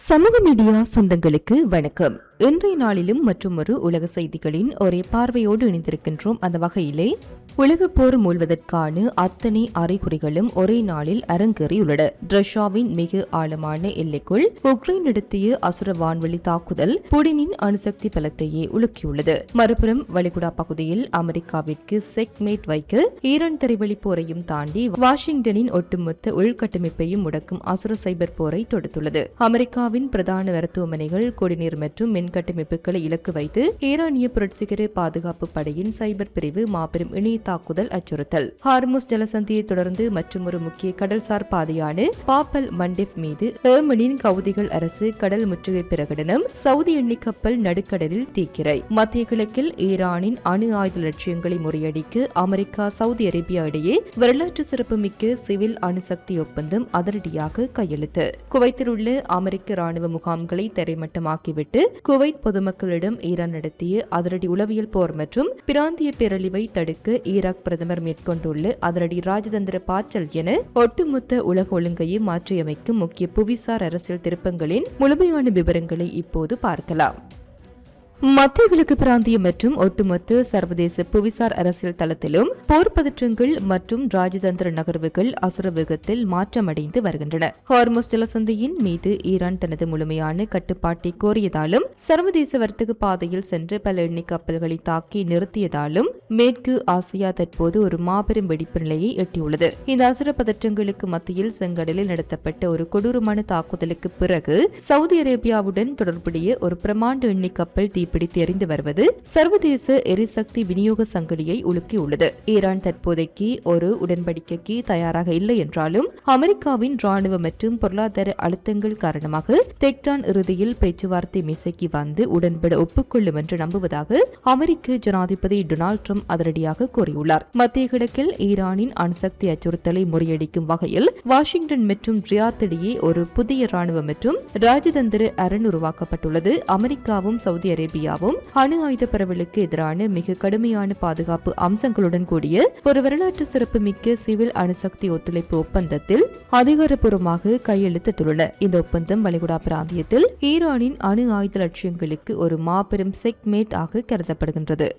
சமூக மீடியா சொந்தங்களுக்கு வணக்கம். இன்றைய நாளிலும் மற்றும் ஒரு உலக செய்திகளின் ஒரே பார்வையோடு இணைந்திருக்கின்றோம். அந்த வகையிலே உலகப் போர் மூழ்வதற்கான அத்தனை அறிகுறிகளும் ஒரே நாளில் அரங்கேறியுள்ளன. ரஷ்யாவின் மிக ஆழமான எல்லைக்குள் உக்ரைன் நடத்திய அசுர வான்வெளி தாக்குதல் புடினின் அணுசக்தி பலத்தையே உலுக்கியுள்ளது. மறுபுறம் வளைகுடா பகுதியில் அமெரிக்காவிற்கு செக்மேட் வைக்க ஈரான் தரைவழி போரையும் தாண்டி வாஷிங்டனின் ஒட்டுமொத்த உள்கட்டமைப்பையும் முடக்கும் அசுர சைபர் போரை தொடுத்துள்ளது. அமெரிக்காவின் பிரதான மருத்துவமனைகள், குடிநீர் மற்றும் மின்கட்டமைப்புகளை இலக்கு வைத்து ஈரானிய புரட்சிகர பாதுகாப்பு படையின் சைபர் பிரிவு மாபெரும் இணைய தாக்குதல் அச்சுறுத்தல். ஹார்முஸ் ஜலசந்தியை தொடர்ந்து மற்றும் ஒரு முக்கிய கடல்சார் பாதையான பாப்பல் மண்டிப் மீது ஏமனின் கவுதிகள் அரசு கடல் முற்றுகை பிரகடனம். சவுதி எண்ணெய் கப்பல் நடுக்கடலில் தீக்கிரை. மத்திய கிழக்கில் ஈரானின் அணு ஆயுத லட்சியங்களை முறியடிக்க அமெரிக்கா, சவுதி அரேபியா இடையே வரலாற்று சிறப்புமிக்க சிவில் அணுசக்தி ஒப்பந்தம் அதிரடியாக கையெழுத்து. குவைத்தில் உள்ள அமெரிக்க ராணுவ முகாம்களை தரைமட்டமாக்கிவிட்டு குவைத் பொதுமக்களிடம் ஈரான் நடத்திய அதிரடி உளவியல் போர் மற்றும் பிராந்திய பேரழிவை தடுக்க ஈராக் பிரதமர் மேற்கொண்டுள்ள அதிரடி ராஜதந்திர பாய்ச்சல் என ஒட்டுமொத்த உலக ஒழுங்கையை மாற்றியமைக்கும் முக்கிய புவிசார் அரசியல் திருப்பங்களின் முழுமையான விவரங்களை இப்போது பார்க்கலாம். மத்திய கிழக்கு பிராந்திய மற்றும் ஒட்டுமொத்த சர்வதேச புவிசார் அரசியல் தளத்திலும் போர் பதற்றங்கள் மற்றும் ராஜதந்திர நகர்வுகள் அசுர வேகத்தில் மாற்றமடைந்து வருகின்றன. ஹார்முஸ் ஜலசந்தியின் மீது ஈரான் தனது முழுமையான கட்டுப்பாட்டை கோரியதாலும் சர்வதேச வர்த்தக பாதையில் சென்ற பல எண்ணெய் கப்பல்களை தாக்கி நிறுத்தியதாலும் மேற்கு ஆசியா தற்போது ஒரு மாபெரும் வெடிப்பு நிலையை எட்டியுள்ளது. இந்த அசுர பதற்றங்களுக்கு மத்தியில் செங்கடலில் நடத்தப்பட்ட ஒரு கொடூரமான தாக்குதலுக்கு பிறகு சவுதி அரேபியாவுடன் தொடர்புடைய ஒரு பிரமாண்ட எண்ணெய் கப்பல் பிடித்து எறிந்து வருவது சர்வதேச எரிசக்தி விநியோக சங்கிலியை உலுக்கியுள்ளது. ஈரான் தற்போதைக்கு ஒரு உடன்படிக்கைக்கு தயாராக இல்லை என்றாலும் அமெரிக்காவின் ராணுவ மற்றும் பொருளாதார அழுத்தங்கள் காரணமாக தெஹ்ரான் இறுதியில் பேச்சுவார்த்தை மேசைக்கு வந்து உடன்பட ஒப்புக்கொள்ளும் என்று நம்புவதாக அமெரிக்க ஜனாதிபதி டொனால்ட் ட்ரம்ப் அதிரடியாக கூறியுள்ளார். மத்திய கிழக்கில் ஈரானின் அணுசக்தி அச்சுறுத்தலை முறியடிக்கும் வகையில் வாஷிங்டன் மற்றும் ரியாத் இடையே ஒரு புதிய ராணுவ மற்றும் ராஜதந்திர அரண் உருவாக்கப்பட்டுள்ளது. அமெரிக்காவும் சவுதி அரேபியாவும் அணு ஆயுத பரவலுக்கு எதிரான மிக கடுமையான பாதுகாப்பு அம்சங்களுடன் கூடிய ஒரு வரலாற்று சிறப்புமிக்க சிவில் அணுசக்தி ஒத்துழைப்பு ஒப்பந்தத்தில் அதிகாரப்பூர்வமாக கையெழுத்திட்டுள்ளன. இந்த ஒப்பந்தம் வளைகுடா பிராந்தியத்தில் ஈரானின் அணு ஆயுத லட்சியங்களுக்கு ஒரு மாபெரும் செக்மேட் ஆக கருதப்படுகின்றது.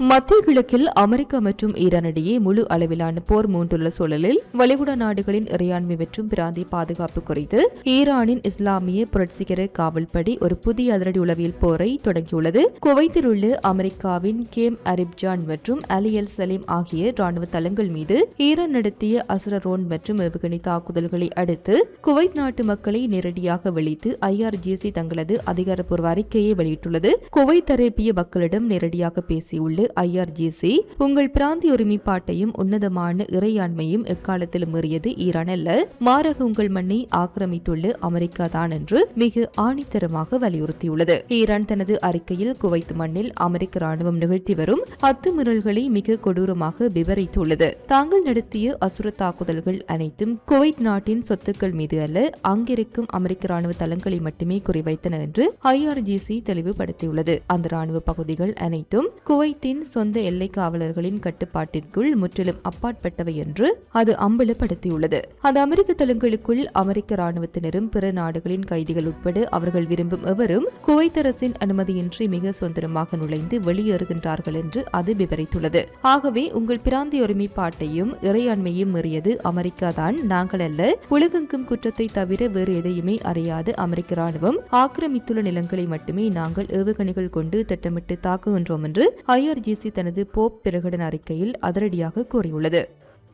மத்திய கிழக்கில் அமெரிக்கா மற்றும் ஈரான் இடையே முழு அளவிலான போர் மூண்டுள்ள சூழலில் வளைகுடா நாடுகளின் இறையாண்மை மற்றும் பிராந்திய பாதுகாப்பு குறித்து ஈரானின் இஸ்லாமிய புரட்சிகர காவல்படை ஒரு புதிய அதிரடி உளவியல் போரை தொடங்கியுள்ளது. குவைத்தில் உள்ள அமெரிக்காவின் கேம் அரிப்ஜான் மற்றும் அலி எல் சலீம் ஆகிய ராணுவ தளங்கள் மீது ஈரான் நடத்திய அசுர ரோன் மற்றும் ஏவுகணை தாக்குதல்களை அடுத்து குவைத் நாட்டு மக்களை நேரடியாக வெளியிட்டு IRGC தங்களது அதிகாரப்பூர்வ அறிக்கையை வெளியிட்டுள்ளது. குவைத் அரேபிய மக்களிடம் நேரடியாக பேசியுள்ள IRGC உங்கள் பிராந்திய ஒருமைப்பாட்டையும் உன்னதமான இறையாண்மையும் எக்காலத்திலும் மீறியது ஈரான் அல்ல, மாறாக உங்கள் மண்ணை ஆக்கிரமித்துள்ள அமெரிக்கா தான் என்று மிக ஆணித்தரமாக வலியுறுத்தியுள்ளது. ஈரான் தனது அறிக்கையில் குவைத் மண்ணில் அமெரிக்க ராணுவம் நிகழ்த்தி வரும் அத்துமீறல்களை மிக கொடூரமாக விவரித்துள்ளது. தாங்கள் நடத்திய அசுர தாக்குதல்கள் அனைத்தும் குவைத் நாட்டின் சொத்துக்கள் மீது அல்ல, அங்கிருக்கும் அமெரிக்க ராணுவ தளங்களை மட்டுமே குறிவைத்தன என்று IRGC தெளிவுபடுத்தியுள்ளது. அந்த ராணுவ பகுதிகள் அனைத்தும் குவைத்தின் சொந்த எல்லை காவலர்களின் கட்டுப்பாட்டிற்குள் முற்றிலும் அப்பாற்பட்டவை என்று அது அம்பலப்படுத்தியுள்ளது. அது அமெரிக்க தளங்களுக்குள் அமெரிக்க ராணுவத்தினரும் பிற நாடுகளின் கைதிகள் உட்பட அவர்கள் விரும்பும் எவரும் குவைத் அரசின் அனுமதியின்றி மிக சுதந்திரமாக நுழைந்து வெளியேறுகின்றார்கள் என்று அது விவரித்துள்ளது. ஆகவே உங்கள் பிராந்திய ஒருமைப்பாட்டையும் இறையாண்மையும் மீறியது அமெரிக்கா தான், நாங்கள் அல்ல. உலகெங்கும் குற்றத்தை தவிர வேறு எதையுமே அறியாத அமெரிக்க ராணுவம் ஆக்கிரமித்துள்ள நிலங்களை மட்டுமே நாங்கள் ஏவுகணைகள் கொண்டு திட்டமிட்டு தாக்குகின்றோம் என்று IRGC தனது போப் பிரகடன அறிக்கையில் அதிரடியாக கூறியுள்ளது.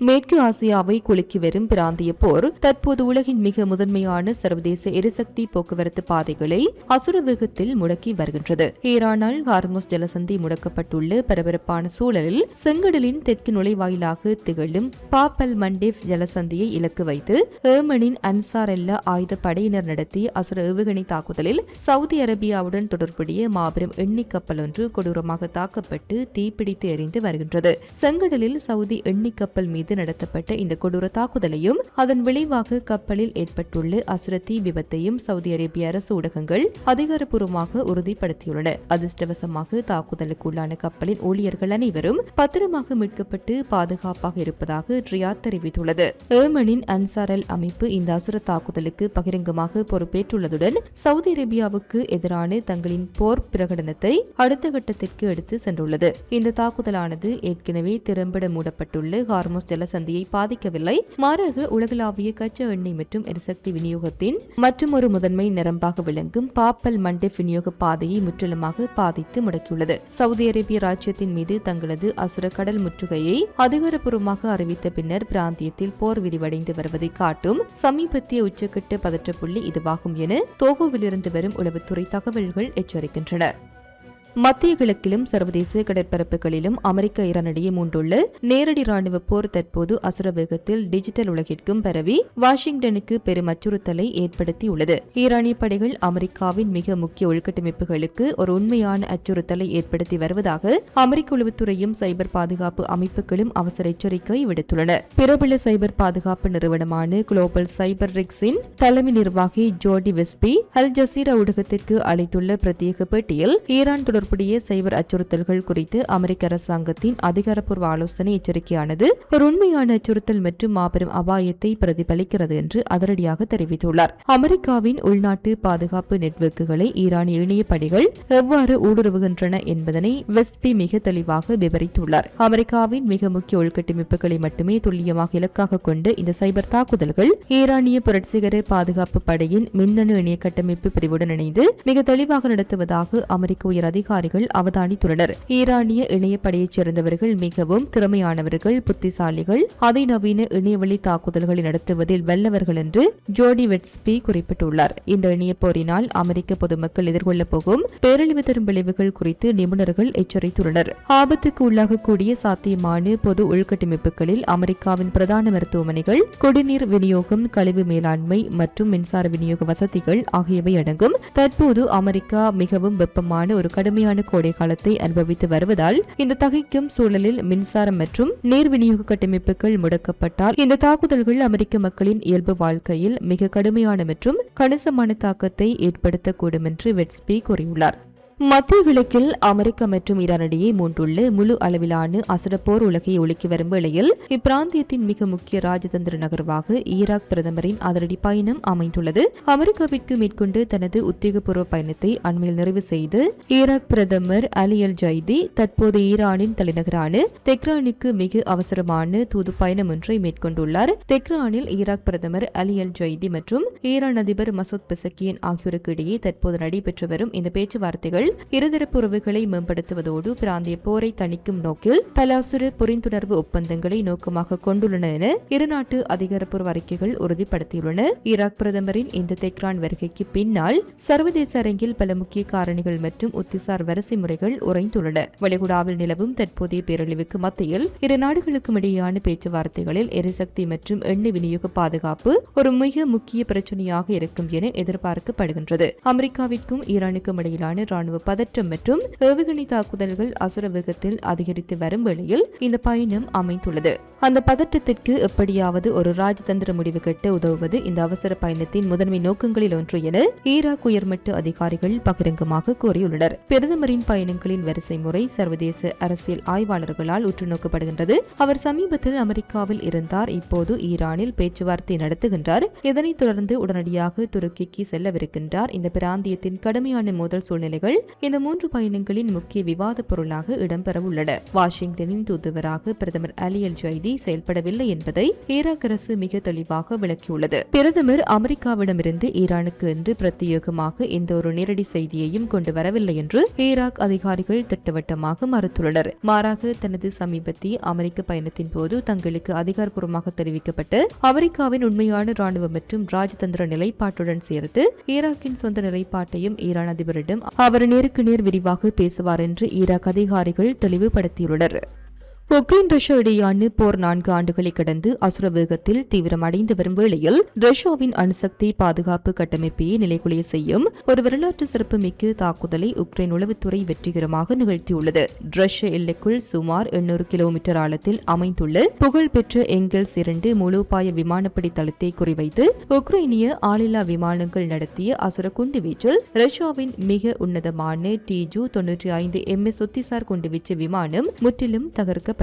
மேற்கு ஆசியாவை குலுக்கி வரும் பிராந்திய போர் தற்போது உலகின் மிக முதன்மையான சர்வதேச எரிசக்தி போக்குவரத்து பாதைகளை அசுர வேகத்தில் முடக்கி வருகின்றது. ஈரானால் ஹார்முஸ் ஜலசந்தி முடக்கப்பட்டுள்ள பரபரப்பான சூழலில் செங்கடலின் தெற்கு நுழைவாயிலாக திகழும் பாப்பல் மண்டிப் ஜலசந்தியை இலக்கு வைத்து ஏமனின் அன்சார் அல்லா ஆயுத படையினர் நடத்திய அசுர ஏவுகணை தாக்குதலில் சவுதி அரேபியாவுடன் தொடர்புடைய மாபெரும் எண்ணெய் கப்பல் ஒன்று கொடூரமாக தாக்கப்பட்டு தீப்பிடித்து எரிந்து வருகின்றது. செங்கடலில் சவுதி எண்ணெய் கப்பல் மீது மீது நடத்தப்பட்ட இந்த கொடூர தாக்குதலையும் அதன் விளைவாக கப்பலில் ஏற்பட்டுள்ள அசுர தீ விபத்தையும் சவுதி அரேபிய அரசு ஊடகங்கள் அதிகாரப்பூர்வமாக உறுதிப்படுத்தியுள்ளன. அதிர்ஷ்டவசமாக தாக்குதலுக்குள்ளான கப்பலின் ஊழியர்கள் அனைவரும் பத்திரமாக மீட்கப்பட்டு பாதுகாப்பாக இருப்பதாக ரியாத் தெரிவித்துள்ளது. ஏமனின் அன்சார் அல் அமைப்பு இந்த அசுர தாக்குதலுக்கு பகிரங்கமாக பொறுப்பேற்றுள்ளதுடன் சவுதி அரேபியாவுக்கு எதிரான தங்களின் போர் பிரகடனத்தை அடுத்த கட்டத்திற்கு எடுத்து சென்றுள்ளது. இந்த தாக்குதலானது ஏற்கனவே திறம்பட மூடப்பட்டுள்ள ஹார்மோஸ் ஜலசந்தியை பாதிக்கவில்லை, மாறாக உலகளாவிய கச்சா எண்ணெய் மற்றும் எரிசக்தி விநியோகத்தின் மற்றும் ஒரு முதன்மை நரம்பாக விளங்கும் பாப்பல் மண்டே விநியோக பாதையை முற்றிலுமாக பாதித்து முடக்கியுள்ளது. சவுதி அரேபிய ராஜ்யத்தின் மீது தங்களது அசுர கடல் முற்றுகையை அதிகாரப்பூர்வமாக அறிவித்த பின்னர் பிராந்தியத்தில் போர் விரிவடைந்து வருவதை காட்டும் சமீபத்திய உச்சக்கட்ட பதற்ற புள்ளி இதுவாகும் என தோகோவிலிருந்து வரும் உளவுத்துறை தகவல்கள் எச்சரிக்கின்றன. மத்திய கிழக்கிலும் சர்வதேச கடற்பரப்புகளிலும் அமெரிக்கா ஈரானிடையே மூண்டுள்ள நேரடி ராணுவ போர் தற்போது அசுர வேகத்தில் டிஜிட்டல் உலகிற்கும் பரவி வாஷிங்டனுக்கு பெரும் அச்சுறுத்தலை ஏற்படுத்தியுள்ளது. ஈரானிய படைகள் அமெரிக்காவின் மிக முக்கிய உள்கட்டமைப்புகளுக்கு ஒரு உண்மையான அச்சுறுத்தலை ஏற்படுத்தி வருவதாக அமெரிக்க உளவுத்துறையும் சைபர் பாதுகாப்பு அமைப்புகளும் அவசர எச்சரிக்கை விடுத்துள்ளன. பிரபல சைபர் பாதுகாப்பு நிறுவனமான குளோபல் சைபர் ரிக்ஸின் தலைமை நிர்வாகி ஜோடி வெஸ்பி அல் ஜசீரா ஊடகத்திற்கு அளித்துள்ள பிரத்யேக பேட்டியில் ஈரான் தொடர்புடைய சைபர் அச்சுறுத்தல்கள் குறித்து அமெரிக்க அரசாங்கத்தின் அதிகாரப்பூர்வ ஆலோசனை எச்சரிக்கையானது ஒரு உண்மையான அச்சுறுத்தல் மற்றும் மாபெரும் அபாயத்தை பிரதிபலிக்கிறது என்று அதிரடியாக தெரிவித்துள்ளார். அமெரிக்காவின் உள்நாட்டு பாதுகாப்பு நெட்வொர்க்குகளை ஈரானிய இணைய படைகள் எவ்வாறு ஊடுருவுகின்றன என்பதனை வெஸ்பி மிக தெளிவாக விவரித்துள்ளார். அமெரிக்காவின் மிக முக்கிய உள்கட்டமைப்புகளை மட்டுமே துல்லியமாக இலக்காக கொண்டு இந்த சைபர் தாக்குதல்கள் ஈரானிய புரட்சிகர பாதுகாப்பு படையின் மின்னணு இணைய கட்டமைப்பு பிரிவுடன் இணைந்து மிக தெளிவாக நடத்துவதாக அமெரிக்க உயர் அதிகாரிகள் அவதானித்துள்ளனர். ஈரானிய இணையப்படையைச் சேர்ந்தவர்கள் மிகவும் திறமையானவர்கள், புத்திசாலிகள், அதிநவீன இணையவழி தாக்குதல்களை நடத்துவதில் வல்லவர்கள் என்று ஜோடி வெட்ஸ்பி குறிப்பிட்டுள்ளார். இந்த இணைய போரினால் அமெரிக்க பொதுமக்கள் எதிர்கொள்ளப் போகும் பேரழிவு தரும் விளைவுகள் குறித்து நிபுணர்கள் எச்சரித்துள்ளனர். ஆபத்துக்கு உள்ளாகக்கூடிய சாத்தியமான பொது உள்கட்டமைப்புகளில் அமெரிக்காவின் பிரதான மருத்துவமனைகள், குடிநீர் விநியோகம், கழிவு மேலாண்மை மற்றும் மின்சார விநியோக வசதிகள் ஆகியவை அடங்கும். தற்போது அமெரிக்கா மிகவும் வெப்பமான ஒரு கடுமையான கோடை காலத்தை அனுபவித்து வருவதால் இந்த தகைக்கும் சூழலில் மின்சாரம் மற்றும் நீர் விநியோக கட்டமைப்புகள் முடக்கப்பட்டால் இந்த தாக்குதல்கள் அமெரிக்க மக்களின் இயல்பு வாழ்க்கையில் மிக கடுமையான மற்றும் கணிசமான தாக்கத்தை ஏற்படுத்தக்கூடும் என்று வெட்ஸ்பி கூறியுள்ளார். மத்திய கிழக்கில் அமெரிக்கா மற்றும் ஈரானிடையே மூன்றுள்ள முழு அளவிலான அசுர போர் உலகை ஒழுக்கி வரும் வேளையில் இப்பிராந்தியத்தின் மிக முக்கிய ராஜதந்திர நகர்வாக ஈராக் பிரதமரின் அதிரடி பயணம் அமைந்துள்ளது. அமெரிக்காவிற்கு மேற்கொண்டு தனது உத்தியோகபூர்வ பயணத்தை அண்மையில் நிறைவு செய்து ஈராக் பிரதமர் அலி அல் ஜைதி தற்போது ஈரானின் தலைநகரான தெஹ்ரானுக்கு மிக அவசரமான தூது பயணம் ஒன்றை மேற்கொண்டுள்ளார். தெஹ்ரானில் ஈராக் பிரதமர் அலி அல் ஜைதி மற்றும் ஈரான் அதிபர் மசூத் பெசக்கியன் ஆகியோருக்கு இடையே தற்போது நடைபெற்று வரும் இந்த பேச்சுவார்த்தைகள் இருதரப்பு உறவுகளை மேம்படுத்துவதோடு பிராந்திய போரை தணிக்கும் நோக்கில் பல அசுர புரிந்துணர்வு ஒப்பந்தங்களை நோக்கமாக கொண்டுள்ளன என இருநாட்டு அதிகாரப்பூர்வ அறிக்கைகள் உறுதிப்படுத்தியுள்ளன. ஈராக் பிரதமரின் இந்த தெஹ்ரான் வருகைக்கு பின்னால் சர்வதேச அரங்கில் பல முக்கிய காரணிகள் மற்றும் உத்திசார் வரிசை முறைகள் உறைந்துள்ளன. வளைகுடாவில் நிலவும் தற்போதைய பேரழிவுக்கு மத்தியில் இரு நாடுகளுக்கும் இடையேயான பேச்சுவார்த்தைகளில் எரிசக்தி மற்றும் எண்ணெய் விநியோக பாதுகாப்பு ஒரு மிக முக்கிய பிரச்சனையாக இருக்கும் என எதிர்பார்க்கப்படுகின்றது. அமெரிக்காவிற்கும் ஈரானுக்கும் இடையிலான ராணுவ பதற்றம் மற்றும் ஏவுகணை தாக்குதல்கள் அசுர வேகத்தில் அதிகரித்து வரும் வேளையில் இந்த பயணம் அமைந்துள்ளது. அந்த பதற்றத்திற்கு எப்படியாவது ஒரு ராஜதந்திர முடிவு கட்ட உதவுவது இந்த அவசர பயணத்தின் முதன்மை நோக்கங்களில் ஒன்று என ஈராக் உயர்மட்ட அதிகாரிகள் பகிரங்கமாக கூறியுள்ளனர். பிரதமரின் பயணங்களின் வரிசை முறை சர்வதேச அரசியல் ஆய்வாளர்களால் உற்று நோக்கப்படுகின்றது. அவர் சமீபத்தில் அமெரிக்காவில் இருந்தார், இப்போது ஈரானில் பேச்சுவார்த்தை நடத்துகின்றார். இதனைத் தொடர்ந்து உடனடியாக துருக்கிக்கு செல்லவிருக்கின்றார். இந்த பிராந்தியத்தின் கடுமையான மோதல் சூழ்நிலைகள் இந்த மூன்று பயணங்களின் முக்கிய விவாத பொருளாக இடம்பெறவுள்ளன. வாஷிங்டனின் தூதுவராக பிரதமர் அலி அல் ஜைதி செயல்படவில்லை என்பதை ஈராக் அரசு மிக தெளிவாக விளக்கியுள்ளது. பிரதமர் அமெரிக்காவிடமிருந்து ஈரானுக்கு என்று பிரத்யேகமாக எந்த ஒரு நேரடி செய்தியையும் கொண்டு வரவில்லை என்று ஈராக் அதிகாரிகள் திட்டவட்டமாக மறுத்துள்ளனர். மாறாக தனது சமீபத்திய அமெரிக்க பயணத்தின் போது தங்களுக்கு அதிகாரப்பூர்வமாக தெரிவிக்கப்பட்ட அமெரிக்காவின் உண்மையான ராணுவ மற்றும் ராஜதந்திர நிலைப்பாட்டுடன் சேர்த்து ஈராக்கின் சொந்த நிலைப்பாட்டையும் ஈரான் அதிபரிடம் அவர் நேருக்கு நேர் விரிவாக பேசுவார் என்று ஈராக் அதிகாரிகள் தெளிவுபடுத்தியுள்ளனர். உக்ரைன் ரஷ்யா இடையான போர் 4 ஆண்டுகளை கடந்து அசுர வேகத்தில் தீவிரமடைந்து வரும் வேளையில் ரஷ்யாவின் அணுசக்தி பாதுகாப்பு கட்டமைப்பையை நிலைகுலைய செய்யும் ஒரு வரலாற்று சிறப்புமிக்க தாக்குதலை உக்ரைன் உளவுத்துறை வெற்றிகரமாக நிகழ்த்தியுள்ளது. ரஷ்ய எல்லைக்குள் சுமார் 800 கிலோமீட்டர் ஆழத்தில் அமைந்துள்ள புகழ்பெற்ற எங்கெல்ஸ் 2 மூலோபாய விமானப்படை தளத்தை குறிவைத்து உக்ரைனிய ஆளில்லா விமானங்கள் நடத்திய அசுர குண்டுவீச்சில் ரஷ்யாவின் மிக உன்னதமான TU-95 MS ஒத்திசார் குண்டுவீச்சு விமானம் முற்றிலும் தகர்க்கப்பட்டது.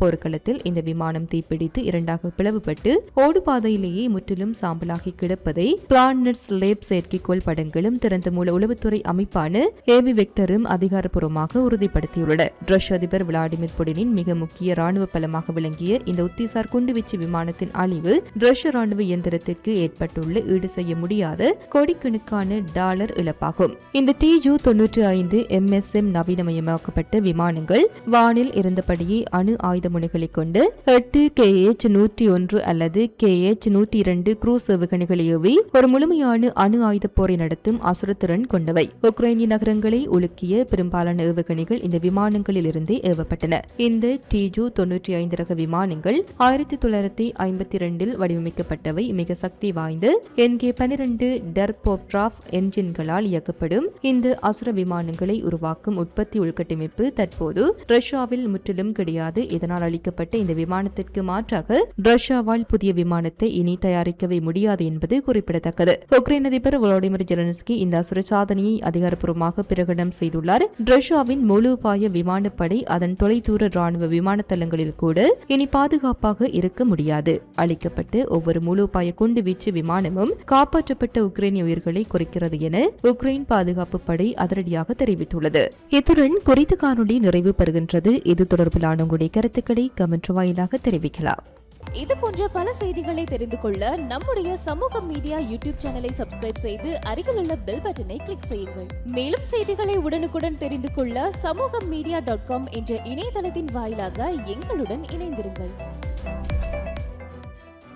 போர்க்களத்தில் இந்த விமானம் தீப்பிடித்து இரண்டாக பிளவுபட்டு ஓடுபாதையிலேயே முற்றிலும் சாம்பலாகி கிடப்பதை பிளானட்ஸ் லேப் செயற்கைக்கோள் படங்களும் திறந்த மூல உளவுத்துறை அமைப்பான ஏவி வெக்டரும் அதிகாரப்பூர்வமாக உறுதிப்படுத்தியுள்ளனர். ரஷ்ய அதிபர் விளாடிமிர் புடினின் மிக முக்கிய ராணுவ பலமாக விளங்கிய இந்த உத்திசார் குண்டுவீச்சு விமானத்தின் அழிவு ரஷ்ய ராணுவ இயந்திரத்திற்கு ஏற்பட்டுள்ள ஈடு செய்ய முடியாத கோடிக்கணக்கான டாலர் இழப்பாகும். இந்த TU-95 MSM நவீனமயமாக்கப்பட்ட விமானங்கள் வானில் இருந்தபடியே அணு ஆயுத முனைகளை கொண்டு 8 KH-101 அல்லது KH-102 குரூஸ் ஏவுகணைகளை ஏவி ஒரு முழுமையான அணு ஆயுத போரை நடத்தும் அசுரத்திறன் கொண்டவை. உக்ரைனிய நகரங்களை உலுக்கிய பெரும்பாலான ஏவுகணைகள் இந்த விமானங்களில் இருந்தே ஏவப்பட்டன. இந்த TU-95 ரக விமானங்கள் 1952 வடிவமைக்கப்பட்டவை. மிக சக்தி வாய்ந்த NK-12 டர்போப்ராப் என்ஜின்களால் இயக்கப்படும் இந்த அசுர விமானங்களை உருவாக்கும் உற்பத்தி உள்கட்டமைப்பு தற்போது ரஷ்யாவில் முற்றிலும் கிடையாது. இதனால் அளிக்கப்பட்ட இந்த விமானத்திற்கு மாற்றாக ரஷ்யாவால் புதிய விமானத்தை இனி தயாரிக்கவே முடியாது என்பது குறிப்பிடத்தக்கது. உக்ரைன் அதிபர் வோலோடிமிர் ஜெலன்ஸ்கி இந்த அசுர சாதனையை அதிகாரப்பூர்வமாக பிரகடனம் செய்துள்ளார். ரஷ்யாவின் மூலோபாய விமானப்படை அதன் தொலைதூர ராணுவ விமான தளங்களில் கூட இனி பாதுகாப்பாக இருக்க முடியாது. அளிக்கப்பட்ட ஒவ்வொரு மூலோபாய குண்டுவீச்சு விமானமும் காப்பாற்றப்பட்ட உக்ரைனிய உயிர்களை குறிக்கிறது என உக்ரைன் பாதுகாப்பு படை அதிரடியாக தெரிவித்துள்ளது. இத்துடன் குறித்த காணொலி நிறைவு பெறுகின்றது. இது தொடர்பிலான உங்களுடைய கருத்துக்களை கமெண்ட் வாயிலாக தெரிவிக்கலாம். இது போன்ற பல செய்திகளை தெரிந்து கொள்ள நம்முடைய சமூக மீடியா யூடியூப் சேனலை சப்ஸ்கிரைப் செய்து அருகில் உள்ள பெல் பட்டனை கிளிக் செய்யுங்கள். மேலும் செய்திகளை உடனுக்குடன் தெரிந்து கொள்ள சமூகமீடியா.com என்ற இணையதளத்தின் வாயிலாக எங்களுடன் இணைந்திருங்கள்.